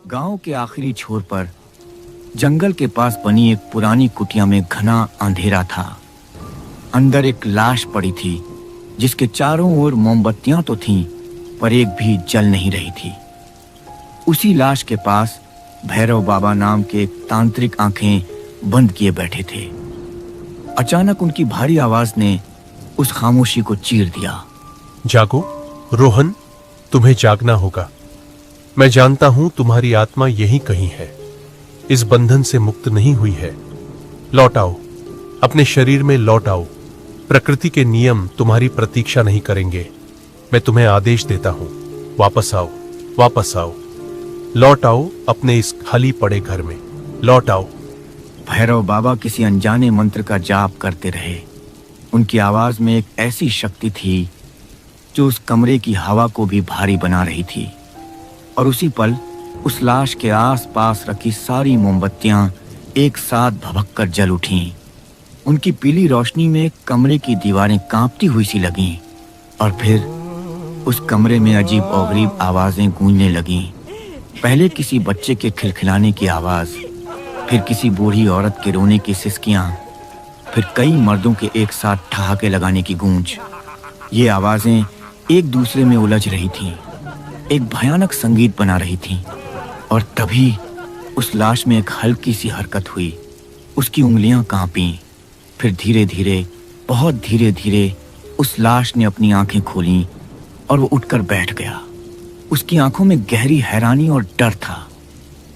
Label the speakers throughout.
Speaker 1: गांव के आखिरी छोर पर जंगल के पास बनी एक पुरानी कुटिया में घना अंधेरा था। अंदर एक लाश पड़ी थी जिसके चारों ओर मोमबत्तियां तो थीं पर एक भी जल नहीं रही थी। उसी लाश के पास भैरव बाबा नाम के एक तांत्रिक आंखें बंद किए बैठे थे। अचानक उनकी भारी आवाज ने उस खामोशी को चीर दिया।
Speaker 2: जागो रोहन, तुम्हें जागना होगा। मैं जानता हूं तुम्हारी आत्मा यहीं कहीं है, इस बंधन से मुक्त नहीं हुई है। लौट आओ, अपने शरीर में लौट आओ। प्रकृति के नियम तुम्हारी प्रतीक्षा नहीं करेंगे। मैं तुम्हें आदेश देता हूं, वापस आओ, वापस आओ, लौट आओ अपने इस खाली पड़े घर में, लौट आओ।
Speaker 1: भैरव बाबा किसी अनजाने मंत्र का जाप करते रहे। उनकी आवाज में एक ऐसी शक्ति थी जो उस कमरे की हवा को भी भारी बना रही थी। और उसी पल उस लाश के आस-पास रखी सारी मोमबत्तियां एक साथ भभक कर जल उठीं। उनकी पीली रोशनी में कमरे की दीवारें कांपती हुई सी लगीं और फिर उस कमरे में अजीब और गरीब आवाजें गूंजने लगीं। पहले किसी बच्चे के खिलखिलाने की आवाज, फिर किसी बूढ़ी औरत के रोने की सिसकियां, फिर कई मर्दों के एक साथ ठहाके लगाने की गूंज। ये आवाजें एक दूसरे में उलझ रही थीं, एक भयानक संगीत बना रही थीं। और तभी उस लाश में एक हल्की सी हरकत हुई। उसकी उंगलियां कांपीं। फिर धीरे धीरे, बहुत धीरे धीरे उस लाश ने अपनी आंखें खोलीं और वो उठकर बैठ गया। उसकी आंखों में गहरी हैरानी और डर था।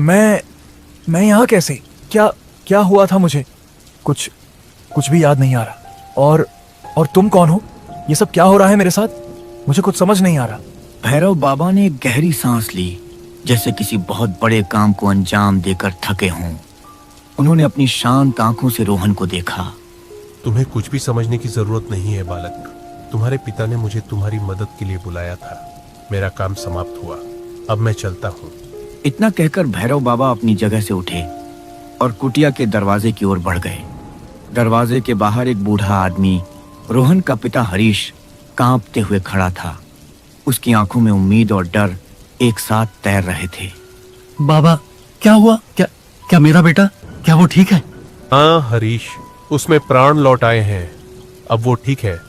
Speaker 3: मैं यहाँ कैसे? क्या हुआ था मुझे? कुछ भी याद नहीं आ रहा। और तुम कौन हो? ये सब क्या हो रहा है मेरे साथ? मुझे कुछ समझ नहीं आ रहा।
Speaker 1: भैरव बाबा ने एक गहरी सांस ली, जैसे किसी बहुत बड़े काम को अंजाम देकर थके हों। उन्होंने अपनी शांत आंखों से रोहन को देखा।
Speaker 2: तुम्हें कुछ भी समझने की जरूरत नहीं है बालक। तुम्हारे पिता ने मुझे तुम्हारी मदद के लिए बुलाया था। मेरा काम समाप्त हुआ, अब मैं चलता हूँ।
Speaker 1: इतना कहकर भैरव बाबा अपनी जगह से उठे और कुटिया के दरवाजे की ओर बढ़ गए। दरवाजे के बाहर एक बूढ़ा आदमी, रोहन का पिता हरीश, कांपते हुए खड़ा था। उसकी आंखों में उम्मीद और डर एक साथ तैर रहे थे।
Speaker 4: बाबा, क्या हुआ? क्या मेरा बेटा, क्या वो ठीक है?
Speaker 2: हाँ हरीश, उसमें प्राण लौट आए हैं। अब वो ठीक है।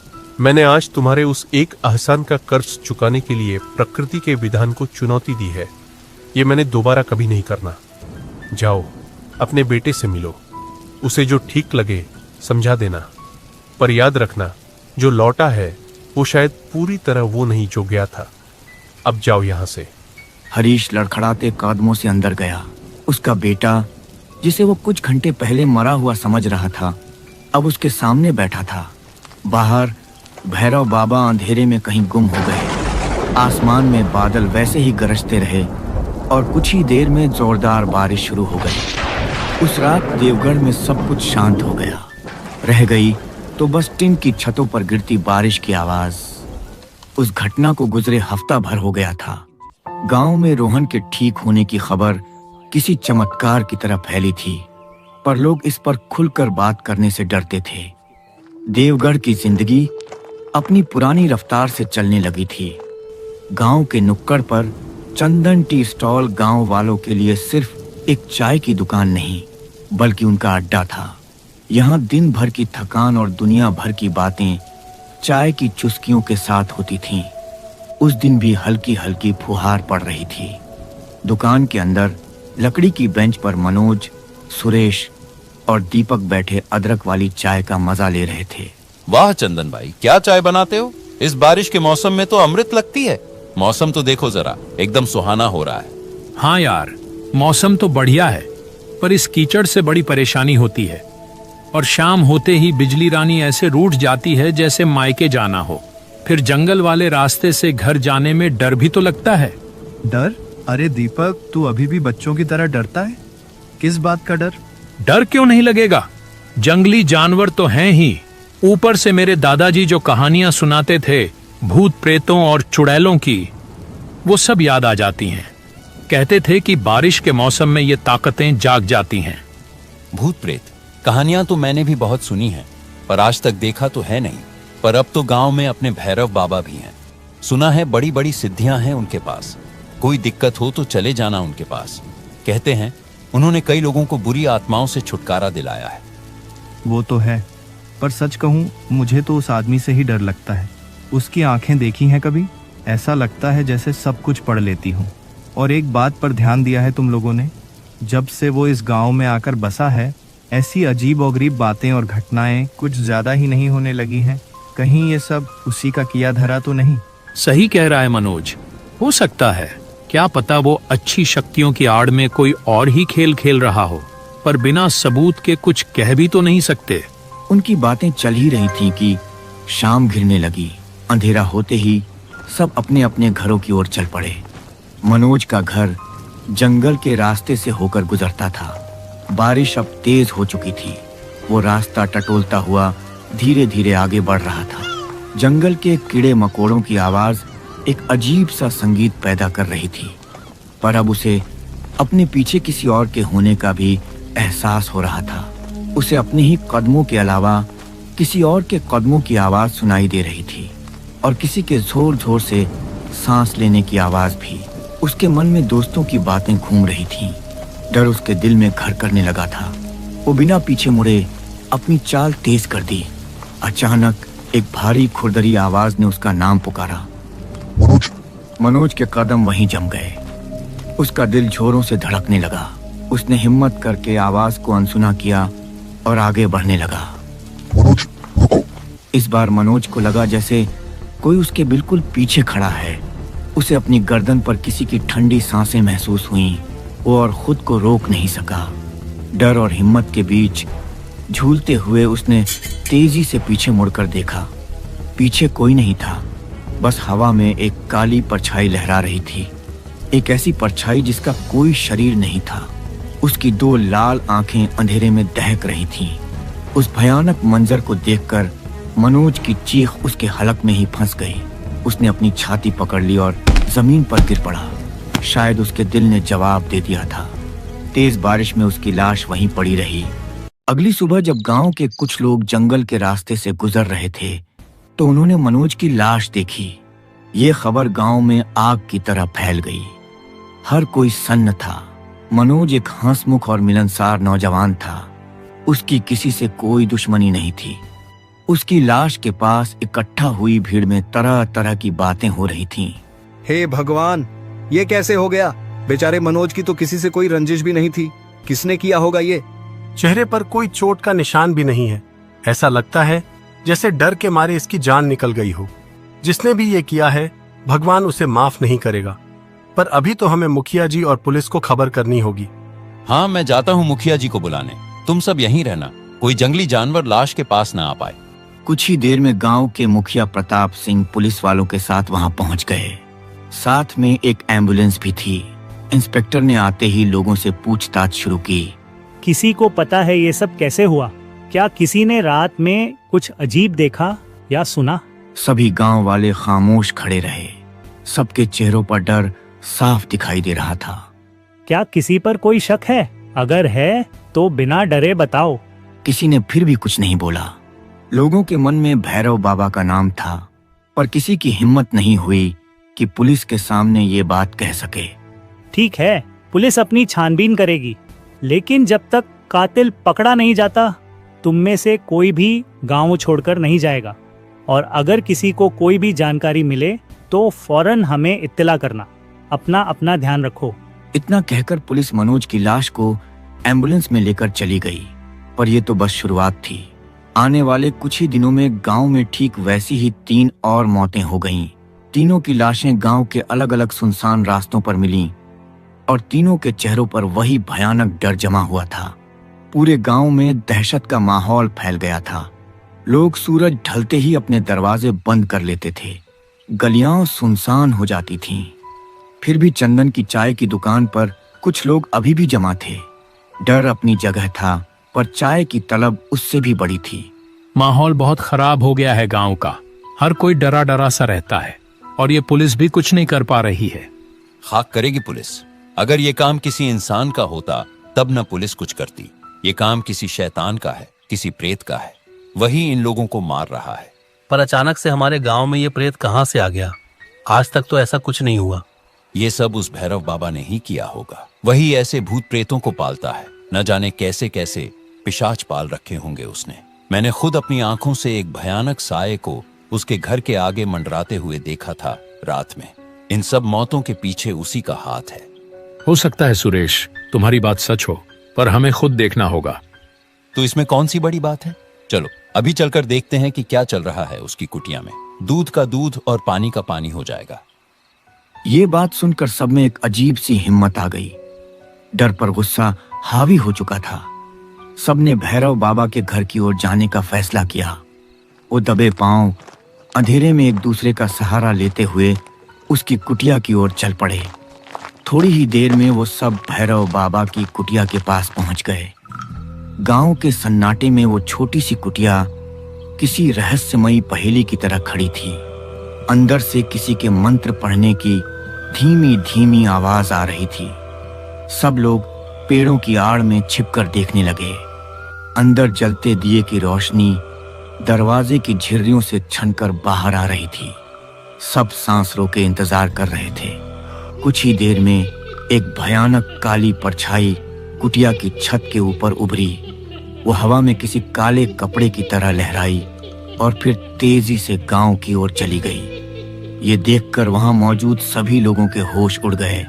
Speaker 2: मैंने आज तुम्हारे उस एक एहसान का कर्ज चुकाने के लिए प्रकृति के विधान को चुनौती दी है। ये मैंने दोबारा कभी नहीं करना। जाओ, अपने बेटे से मिलो। उसे जो ठीक लगे समझा देना। पर याद रखना, जो लौटा है वो शायद पूरी तरह वो नहीं जो गया था। अब जाओ यहां से।
Speaker 1: हरीश लड़खड़ाते कदमों से अंदर गया। उसका बेटा, जिसे वो कुछ घंटे पहले मरा हुआ समझ रहा था, अब उसके सामने बैठा था। बाहर भैरव बाबा अंधेरे में कहीं गुम हो गए। आसमान में बादल वैसे ही गरजते रहे और कुछ ही देर में जोरदार बारिश शुरू हो गई। उस रात देवगढ़ में सब कुछ शांत हो गया। रह गई तो बस टिन की छतों पर गिरती बारिश की आवाज। उस घटना को गुजरे हफ्ता भर हो गया था। गांव में रोहन के ठीक होने की खबर किसी चमत्कार की तरह फैली थी, पर लोग इस पर खुलकर बात करने से डरते थे। देवगढ़ की जिंदगी अपनी पुरानी रफ्तार से चलने लगी थी। गांव के नुक्कड़ पर चंदन टी स्टॉल गांव वालों के लिए सिर्फ एक चाय की दुकान नहीं, बल्कि उनका अड्डा था। यहाँ दिन भर की थकान और दुनिया भर की बातें चाय की चुस्कियों के साथ होती थीं। उस दिन भी हल्की हल्की फुहार पड़ रही थी। दुकान के अंदर लकड़ी की बेंच पर मनोज, सुरेश और दीपक बैठे अदरक वाली चाय का मजा ले रहे थे।
Speaker 5: वाह चंदन भाई, क्या चाय बनाते हो? इस बारिश के मौसम में तो अमृत लगती है। मौसम तो देखो जरा, एकदम सुहाना हो रहा है।
Speaker 6: हाँ यार, मौसम तो बढ़िया है, पर इस कीचड़ से बड़ी परेशानी होती है। और शाम होते ही बिजली रानी ऐसे रूठ जाती है जैसे मायके जाना हो। फिर जंगल वाले रास्ते से घर जाने में डर भी तो लगता है।
Speaker 3: डर? अरे दीपक, तू अभी भी बच्चों की तरह डरता है? किस बात का डर?
Speaker 6: डर क्यों नहीं लगेगा? जंगली जानवर तो हैं ही, ऊपर से मेरे दादाजी जो कहानियां सुनाते थे भूत प्रेतों और चुड़ैलों की, वो सब याद आ जाती हैं। कहते थे कि बारिश के मौसम में ये ताकतें जाग जाती हैं।
Speaker 5: भूत प्रेत कहानियां तो मैंने भी बहुत सुनी हैं, पर आज तक देखा तो है नहीं। पर अब तो गांव में अपने भैरव बाबा भी हैं। सुना है बड़ी बड़ी सिद्धियां हैं उनके पास। कोई दिक्कत हो तो चले जाना उनके पास। कहते हैं उन्होंने कई लोगों को बुरी आत्माओं से छुटकारा दिलाया है।
Speaker 7: वो तो है, पर सच कहूँ मुझे तो उस आदमी से ही डर लगता है। उसकी आंखें देखी हैं कभी? ऐसा लगता है जैसे सब कुछ पढ़ लेती हूँ। और एक बात पर ध्यान दिया है तुम लोगों ने? जब से वो इस गांव में आकर बसा है, ऐसी अजीब और गरीब बातें और घटनाएं कुछ ज्यादा ही नहीं होने लगी हैं? कहीं ये सब उसी का किया धरा तो नहीं?
Speaker 6: सही कह रहा है मनोज, हो सकता है। क्या पता वो अच्छी शक्तियों की आड़ में कोई और ही खेल खेल रहा हो, पर बिना सबूत के कुछ कह भी तो नहीं सकते।
Speaker 1: उनकी बातें चल ही रही थी कि शाम घिरने लगी। अंधेरा होते ही सब अपने अपने घरों की ओर चल पड़े। मनोज का घर जंगल के रास्ते से होकर गुजरता था। बारिश अब तेज हो चुकी थी। वो रास्ता टटोलता हुआ धीरे धीरे आगे बढ़ रहा था। जंगल के कीड़े मकोड़ों की आवाज एक अजीब सा संगीत पैदा कर रही थी, पर अब उसे अपने पीछे किसी और के होने का भी एहसास हो रहा था। उसे अपने ही कदमों के अलावा किसी और के कदमों की आवाज सुनाई दे रही थी, और किसी के जोर जोर से सांस लेने की आवाज भी। उसके मन में दोस्तों की बातें घूम रही थीं। डर उसके दिल में घर करने लगा था। वो बिना पीछे मुड़े अपनी चाल तेज कर दी। अचानक एक भारी खुरदरी आवाज ने उसका नाम पुकारा। मनोज के कदम वहीं जम गए। उसका दिल जोरों से धड़कने लगा। उसने हिम्मत करके आवाज को अनसुना किया और आगे बढ़ने लगा। इस बार मनोज को लगा जैसे कोई उसके बिल्कुल पीछे खड़ा है। उसे अपनी गर्दन पर किसी की ठंडी सांसें महसूस हुईं। वो और खुद को रोक नहीं सका। डर और हिम्मत के बीच झूलते हुए उसने तेजी से पीछे मुड़कर देखा। पीछे कोई नहीं था, बस हवा में एक काली परछाई लहरा रही थी। एक ऐसी परछाई जिसका कोई शरीर नहीं था। उसकी दो लाल आंखें अंधेरे में दहक रही थीं। उस भयानक मंजर को देखकर मनोज की चीख उसके हलक में ही फंस गई। उसने अपनी छाती पकड़ ली और जमीन पर गिर पड़ा। शायद उसके दिल ने जवाब दे दिया था। तेज बारिश में उसकी लाश वहीं पड़ी रही। अगली सुबह जब गांव के कुछ लोग जंगल के रास्ते से गुजर रहे थे, तो उन्होंने मनोज की लाश देखी। ये खबर गांव में आग की तरह फैल गई। हर कोई सन्न था। मनोज एक हंसमुख और मिलनसार नौजवान था। उसकी किसी से कोई दुश्मनी नहीं थी। उसकी लाश के पास इकट्ठा हुई भीड़ में तरह तरह की बातें हो रही थीं।
Speaker 8: हे भगवान, ये कैसे हो गया? बेचारे मनोज की तो किसी से कोई रंजिश भी नहीं थी। किसने किया होगा ये?
Speaker 9: चेहरे पर कोई चोट का निशान भी नहीं है। ऐसा लगता है जैसे डर के मारे इसकी जान निकल गई हो। जिसने भी ये किया है, भगवान उसे माफ नहीं करेगा। पर अभी तो हमें मुखिया जी और पुलिस को खबर करनी होगी।
Speaker 5: हाँ, मैं जाता हूँ मुखिया जी को बुलाने। तुम सब यहीं रहना, कोई जंगली जानवर लाश के पास ना आ पाए।
Speaker 1: कुछ ही देर में गांव के मुखिया प्रताप सिंह पुलिस वालों के साथ वहां पहुंच गए। साथ में एक एम्बुलेंस भी थी। इंस्पेक्टर ने आते ही लोगों से पूछताछ शुरू की।
Speaker 10: किसी को पता है ये सब कैसे हुआ? क्या किसी ने रात में कुछ अजीब देखा या सुना?
Speaker 1: सभी गांव वाले खामोश खड़े रहे। सबके चेहरों पर डर साफ दिखाई दे रहा था।
Speaker 10: क्या किसी पर कोई शक है? अगर है तो बिना डरे बताओ।
Speaker 1: किसी ने फिर भी कुछ नहीं बोला। लोगों के मन में भैरव बाबा का नाम था, पर किसी की हिम्मत नहीं हुई कि पुलिस के सामने ये बात कह सके।
Speaker 10: ठीक है, पुलिस अपनी छानबीन करेगी, लेकिन जब तक कातिल पकड़ा नहीं जाता, तुम में से कोई भी गांव छोड़कर नहीं जाएगा। और अगर किसी को कोई भी जानकारी मिले तो फौरन हमें इत्तला करना। अपना अपना ध्यान रखो।
Speaker 1: इतना कहकर पुलिस मनोज की लाश को एम्बुलेंस में लेकर चली गई। पर यह तो बस शुरुआत थी। आने वाले कुछ ही दिनों में गांव में ठीक वैसी ही 3 और मौतें हो गईं। तीनों की लाशें गांव के अलग अलग सुनसान रास्तों पर मिलीं और तीनों के चेहरों पर वही भयानक डर जमा हुआ था। पूरे गांव में दहशत का माहौल फैल गया था। लोग सूरज ढलते ही अपने दरवाजे बंद कर लेते थे। गलियां सुनसान हो जाती थीं। फिर भी चंदन की चाय की दुकान पर कुछ लोग अभी भी जमा थे। डर अपनी जगह था, पर चाय की तलब उससे भी बड़ी थी।
Speaker 6: माहौल बहुत खराब हो गया है गांव का। हर कोई डरा डरा सा रहता है और ये पुलिस भी कुछ नहीं कर पा रही है।
Speaker 5: खाक करेगी पुलिस। अगर ये काम किसी इंसान का होता तब न पुलिस कुछ करती। ये काम किसी शैतान का है, किसी प्रेत का है। वही इन लोगों को मार रहा है।
Speaker 11: पर अचानक से हमारे गांव में ये प्रेत कहां से आ गया? आज तक तो ऐसा कुछ नहीं हुआ।
Speaker 5: ये सब उस भैरव बाबा ने ही किया होगा। वही ऐसे भूत प्रेतों को पालता है। न जाने कैसे कैसे पिशाच पाल रखे होंगे उसने। मैंने खुद अपनी आंखों से एक भयानक साये को उसके घर के आगे मंडराते हुए देखा था रात में। इन सब मौतों के पीछे उसी का हाथ है।
Speaker 6: हो सकता है सुरेश, तुम्हारी बात सच हो, पर हमें खुद देखना होगा।
Speaker 5: तो इसमें कौन सी बड़ी बात है? चलो अभी चलकर देखते हैं कि क्या चल रहा है उसकी कुटिया में। दूध का दूध और पानी का पानी हो जाएगा।
Speaker 1: ये बात सुनकर सब में एक अजीब सी हिम्मत आ गई। डर पर गुस्सा हावी हो चुका था। सबने भैरव बाबा के घर की ओर जाने का फैसला किया। वो दबे पांव अंधेरे में एक दूसरे का सहारा लेते हुए उसकी कुटिया की ओर चल पड़े। थोड़ी ही देर में वो सब भैरव बाबा की कुटिया के पास पहुंच गए। गांव के सन्नाटे में वो छोटी सी कुटिया किसी रहस्यमयी पहेली की तरह खड़ी थी। अंदर से किसी के मंत्र पढ़ने की धीमी धीमी आवाज आ रही थी। सब लोग पेड़ों की आड़ में छिपकर देखने लगे। अंदर जलते दिए की रोशनी दरवाजे की झिर्रियों से छनकर बाहर आ रही थी। सब सांस रोके इंतजार कर रहे थे। कुछ ही देर में एक भयानक काली परछाई कुटिया की छत के ऊपर उभरी। वो हवा में किसी काले कपड़े की तरह लहराई और फिर तेजी से गांव की ओर चली गई। ये देखकर वहां मौजूद सभी लोगों के होश उड़ गए।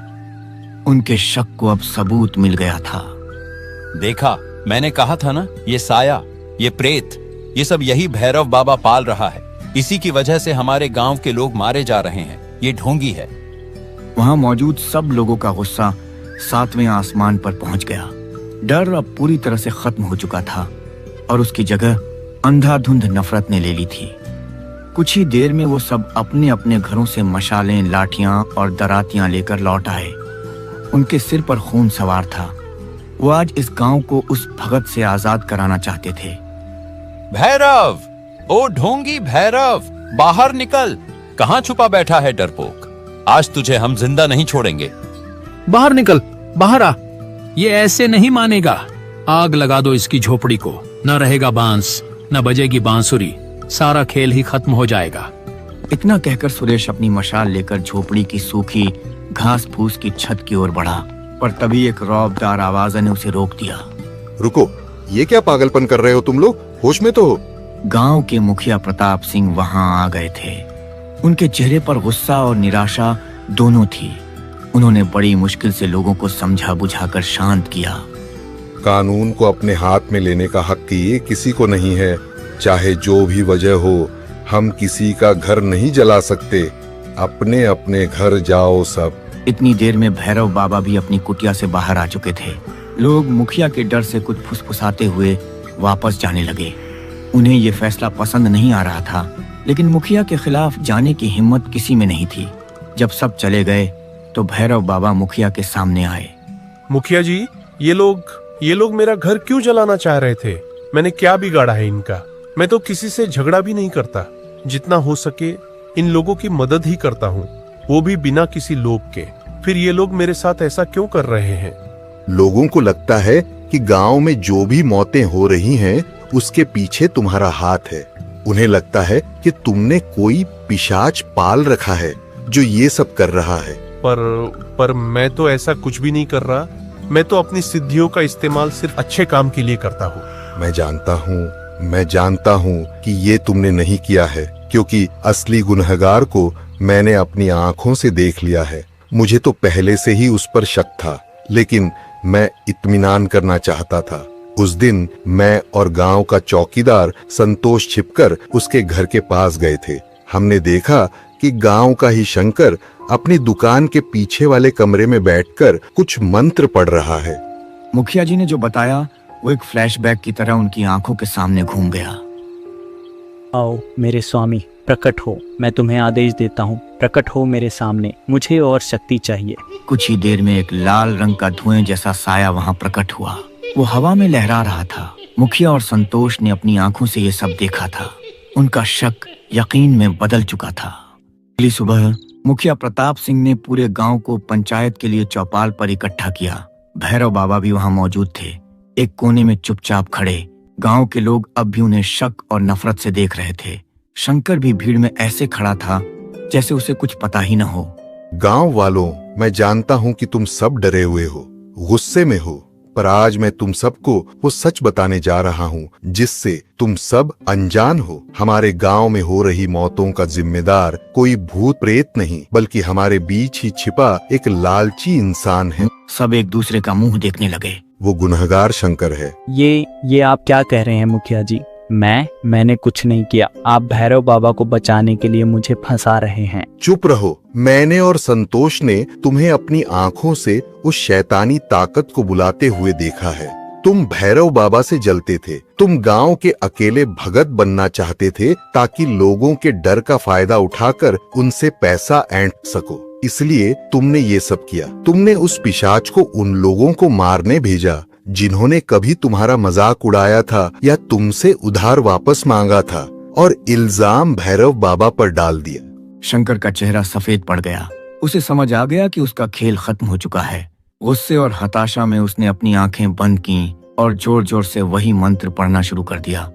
Speaker 1: उनके शक को अब सबूत मिल गया था।
Speaker 5: देखा, मैंने कहा था ना, ये साया, ये प्रेत, ये सब यही भैरव बाबा पाल रहा है। इसी की वजह से हमारे गांव के लोग मारे जा रहे हैं। ये ढोंगी है।
Speaker 1: वहां मौजूद सब लोगों का गुस्सा 7वें आसमान पर पहुंच गया। डर अब पूरी तरह से खत्म हो चुका था और उसकी जगह अंधाधुंध नफरत ने ले ली थी। कुछ ही देर में वो सब अपने अपने घरों से मशालें, लाठियां और दरातियां लेकर लौट आए। उनके सिर पर खून सवार था। वो आज इस गांव को उस भगत से आजाद कराना चाहते थे।
Speaker 5: भैरव, ओ ढोंगी भैरव, बाहर निकल। कहां छुपा बैठा है डरपोक? आज तुझे हम जिंदा नहीं छोड़ेंगे।
Speaker 6: बाहर निकल, बाहर आ। ये ऐसे नहीं मानेगा। आग लगा दो इसकी झोपड़ी को। न रहेगा बांस, न बजेगी बांसुरी। सारा खेल ही खत्म हो जाएगा।
Speaker 1: इतना कहकर सुरेश अपनी मशाल लेकर झोपड़ी की सूखी घास फूस की छत की ओर बढ़ा, पर तभी एक रौबदार आवाज ने उसे रोक दिया।
Speaker 11: रुको, ये क्या पागलपन कर रहे हो तुम लोग? होश में तो हो?
Speaker 1: गांव के मुखिया प्रताप सिंह वहां आ गए थे। उनके चेहरे पर गुस्सा और निराशा दोनों थी। उन्होंने बड़ी मुश्किल से लोगों को समझा बुझाकर शांत किया।
Speaker 11: कानून को अपने हाथ में लेने का हक ये किसी को नहीं है। चाहे जो भी वजह हो, हम किसी का घर नहीं जला सकते। अपने अपने घर जाओ सब।
Speaker 1: इतनी देर में भैरव बाबा भी अपनी कुटिया से बाहर आ चुके थे। लोग मुखिया के डर से कुछ फुसफुसाते हुए वापस जाने लगे। उन्हें ये फैसला पसंद नहीं आ रहा था, लेकिन मुखिया के खिलाफ जाने की हिम्मत किसी में नहीं थी। जब सब चले गए तो भैरव बाबा मुखिया के सामने आए।
Speaker 2: मुखिया जी, ये लोग मेरा घर क्यों जलाना चाह रहे थे? मैंने क्या बिगाड़ा है इनका? मैं तो किसी से झगड़ा भी नहीं करता। जितना हो सके इन लोगों की मदद ही करता हूँ, वो भी बिना किसी लोभ के। फिर ये लोग मेरे साथ ऐसा क्यों कर रहे हैं?
Speaker 11: लोगों को लगता है कि गांव में जो भी मौतें हो रही हैं, उसके पीछे तुम्हारा हाथ है। उन्हें लगता है कि तुमने कोई पिशाच पाल रखा है जो ये सब कर रहा है।
Speaker 2: पर मैं तो ऐसा कुछ भी नहीं कर रहा। मैं तो अपनी सिद्धियों का इस्तेमाल सिर्फ अच्छे काम के लिए करता हूँ।
Speaker 11: मैं जानता हूँ कि ये तुमने नहीं किया है, क्योंकि असली गुनहगार को मैंने अपनी आंखों से देख लिया है। मुझे तो पहले से ही उस पर शक था, लेकिन मैं इत्मीनान करना चाहता था। उस दिन मैं और गांव का चौकीदार संतोष छिपकर उसके घर के पास गए थे। हमने देखा कि गांव का ही शंकर अपनी दुकान के पीछे वाले कमरे में बैठकर कुछ मंत्र पढ़ रहा है।
Speaker 1: मुखिया जी ने जो बताया वो एक फ्लैशबैक की तरह उनकी आंखों के सामने घूम गया।
Speaker 12: आओ मेरे स्वामी, प्रकट हो। मैं तुम्हें आदेश देता हूँ, प्रकट हो मेरे सामने। मुझे और शक्ति चाहिए।
Speaker 1: कुछ ही देर में एक लाल रंग का धुएं जैसा साया वहां प्रकट हुआ। वो हवा में लहरा रहा था। मुखिया और संतोष ने अपनी आंखों से ये सब देखा था। उनका शक यकीन में बदल चुका था। अगली सुबह मुखिया प्रताप सिंह ने पूरे गांव को पंचायत के लिए चौपाल पर इकट्ठा किया। भैरव बाबा भी वहां मौजूद थे, एक कोने में चुपचाप खड़े। गांव के लोग अब भी उन्हें शक और नफरत से देख रहे थे। शंकर भी भीड़ में ऐसे खड़ा था जैसे उसे कुछ पता ही न हो।
Speaker 11: गांव वालों, मैं जानता हूँ कि तुम सब डरे हुए हो, गुस्से में हो, पर आज मैं तुम सबको वो सच बताने जा रहा हूँ जिससे तुम सब अनजान हो। हमारे गांव में हो रही मौतों का जिम्मेदार कोई भूत प्रेत नहीं, बल्कि हमारे बीच ही छिपा एक लालची इंसान है।
Speaker 1: सब एक दूसरे का मुंह देखने लगे।
Speaker 11: वो गुनहगार शंकर है।
Speaker 12: ये आप क्या कह रहे हैं मुखिया जी? मैंने कुछ नहीं किया। आप भैरव बाबा को बचाने के लिए मुझे फंसा रहे हैं।
Speaker 11: चुप रहो। मैंने और संतोष ने तुम्हें अपनी आंखों से उस शैतानी ताकत को बुलाते हुए देखा है। तुम भैरव बाबा से जलते थे। तुम गांव के अकेले भगत बनना चाहते थे ताकि लोगों के डर का फायदा उठाकर उनसे पैसा ऐंठ सको। इसलिए तुमने ये सब किया। तुमने उस पिशाच को उन लोगों को मारने भेजा जिन्होंने कभी तुम्हारा मजाक उड़ाया था या तुमसे उधार वापस मांगा था, और इल्जाम भैरव बाबा पर डाल दिया।
Speaker 1: शंकर का चेहरा सफेद पड़ गया। उसे समझ आ गया कि उसका खेल खत्म हो चुका है। गुस्से और हताशा में उसने अपनी आंखें बंद की और जोर जोर से वही मंत्र पढ़ना शुरू कर दिया।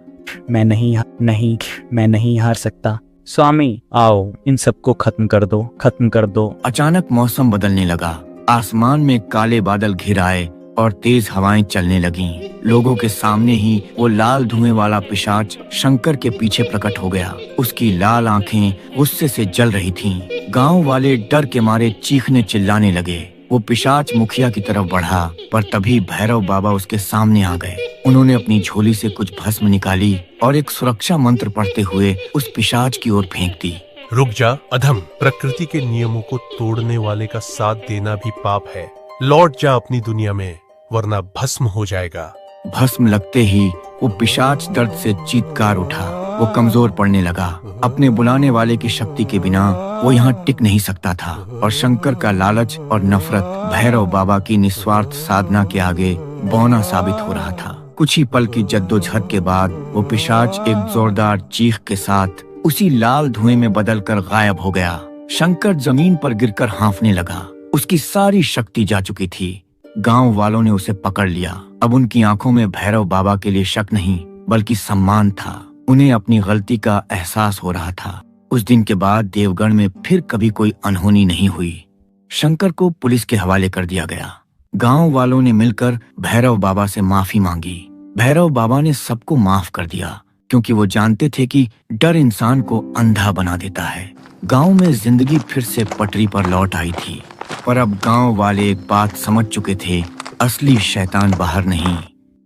Speaker 12: मैं नहीं हार सकता। स्वामी आओ, इन सबको खत्म कर दो।
Speaker 1: अचानक मौसम बदलने लगा। आसमान में काले बादल घिर आए और तेज हवाएं चलने लगीं। लोगों के सामने ही वो लाल धुएं वाला पिशाच शंकर के पीछे प्रकट हो गया। उसकी लाल आंखें गुस्से से जल रही थीं। गांव वाले डर के मारे चीखने चिल्लाने लगे। वो पिशाच मुखिया की तरफ बढ़ा, पर तभी भैरव बाबा उसके सामने आ गए। उन्होंने अपनी झोली से कुछ भस्म निकाली और एक सुरक्षा मंत्र पढ़ते हुए उस पिशाच की ओर फेंक दी।
Speaker 2: रुक जा अधम, प्रकृति के नियमों को तोड़ने वाले का साथ देना भी पाप है। लौट जा अपनी दुनिया में, वरना भस्म हो जाएगा।
Speaker 1: भस्म लगते ही वो पिशाच दर्द से चीत्कार उठा। वो कमजोर पड़ने लगा। अपने बुलाने वाले की शक्ति के बिना वो यहाँ टिक नहीं सकता था, और शंकर का लालच और नफरत भैरव बाबा की निस्वार्थ साधना के आगे बौना साबित हो रहा था। कुछ ही पल की जद्दोजहद के बाद वो पिशाच एक जोरदार चीख के साथ उसी लाल धुएं में बदलकर गायब हो गया। शंकर जमीन पर गिरकर हाँफने लगा। उसकी सारी शक्ति जा चुकी थी। गांव वालों ने उसे पकड़ लिया। अब उनकी आंखों में भैरव बाबा के लिए शक नहीं, बल्कि सम्मान था। उन्हें अपनी गलती का एहसास हो रहा था। उस दिन के बाद देवगढ़ में फिर कभी कोई अनहोनी नहीं हुई। शंकर को पुलिस के हवाले कर दिया गया। गांव वालों ने मिलकर भैरव बाबा से माफी मांगी। भैरव बाबा ने सबको माफ कर दिया, क्योंकि वो जानते थे कि डर इंसान को अंधा बना देता है। गांव में जिंदगी फिर से पटरी पर लौट आई थी, पर अब गांव वाले एक बात समझ चुके थे, असली शैतान बाहर नहीं,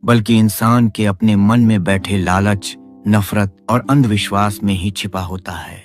Speaker 1: बल्कि इंसान के अपने मन में बैठे लालच, नफरत और अंधविश्वास में ही छिपा होता है।